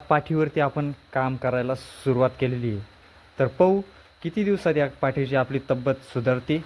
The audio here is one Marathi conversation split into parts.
पाठीवरती आपण काम करायला सुरुवात केलेली आहे. तर पाहू किती दिवसात या पाठीची आपली तब्येत सुधारते.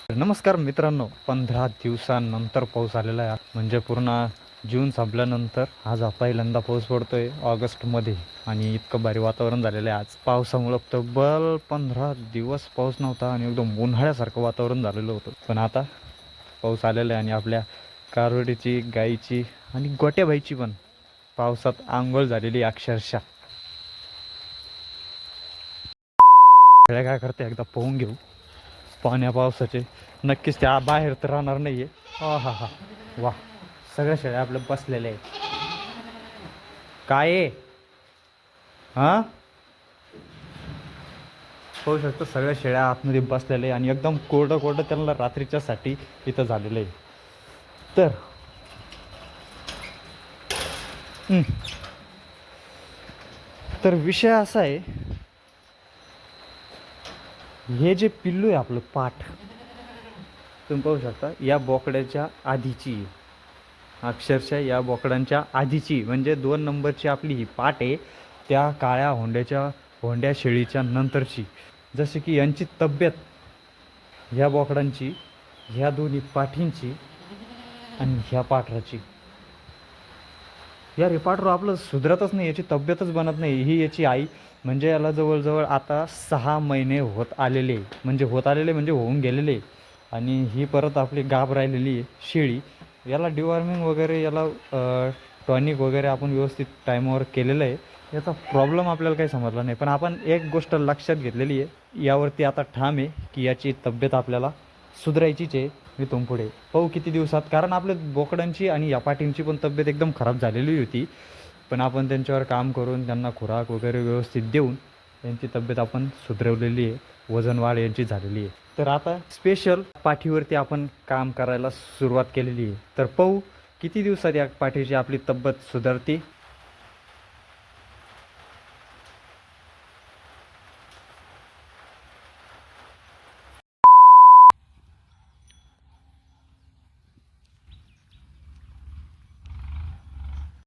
नमस्कार मित्रांनो, 15 दिवसांनंतर पाऊस आलेला आहे. म्हणजे पूर्ण जून संपल्यानंतर आज पहिल्यांदा पाऊस पडतोय ऑगस्टमध्ये आणि इतकं भारी वातावरण झालेलं आहे. आज पावसामुळं तब्बल 15 दिवस पाऊस नव्हता आणि एकदम उन्हाळ्यासारखं वातावरण झालेलं होतं. पण आता पाऊस आलेला आहे आणि आपल्या कारवडीची, गाईची आणि गोट्याबाईची पण पावसात आंघोळ झालेली अक्षरशः. सगळ्या काय करते एकदा पाहून घेऊ. पाण्या पावसाचे नक्कीच त्या बाहेर तर राहणार नाही आहे. हा हा वा, सगळ्या शेळ्या आपल्या बसलेल्या आहेत. काय आहे हां, होऊ शकतं सगळ्या शेळ्या आतमध्ये बसलेल्या आहे आणि एकदम कोरडं कोरडं त्यांना रात्रीच्यासाठी इथं झालेलं आहे. तर तर विषय असा आहे, हे जे पिल्लू आहे आपलं पाठ, तुम्ही पाहू शकता या बोकड्याच्या आधीची, अक्षरशः या बोकडांच्या आधीची म्हणजे 2 नंबरची आपली ही पाठ आहे. त्या काळ्या होंड्या शेळीच्या नंतरची. जसे की यांची तब्येत, ह्या बोकडांची, ह्या दोन्ही पाठींची आणि ह्या पाठराची, या रेपाटवर आपलं सुधरतच नाही, याची तब्येतच बनत नाही. ही याची आई म्हणजे याला जवळजवळ आता 6 महिने होत आलेले, म्हणजे होऊन गेलेले. आणि ही परत आपली गाभ राहिलेली आहे शेळी. याला डिवॉर्मिंग वगैरे, याला टॉनिक वगैरे आपण व्यवस्थित टाईमावर केलेलं आहे. याचा प्रॉब्लेम आपल्याला काही समजला नाही. पण आपण एक गोष्ट लक्षात घेतलेली आहे, यावरती आता ठाम आहे की याची तब्येत आपल्याला सुधारायचीच आहे इथून पुढे. पाहू किती दिवसात, कारण आपल्या बोकडांची आणि या पाठींची पण तब्येत एकदम खराब झालेली होती. पण आपण त्यांच्यावर काम करून त्यांना खुराक वगैरे व्यवस्थित देऊन त्यांची तब्येत आपण सुधरवलेली आहे. वजन वाढ यांची झालेली आहे. तर आता स्पेशल पाठीवरती आपण काम करायला सुरुवात केलेली आहे. तर पाहू किती दिवसात या पाठीची आपली तब्येत सुधारते.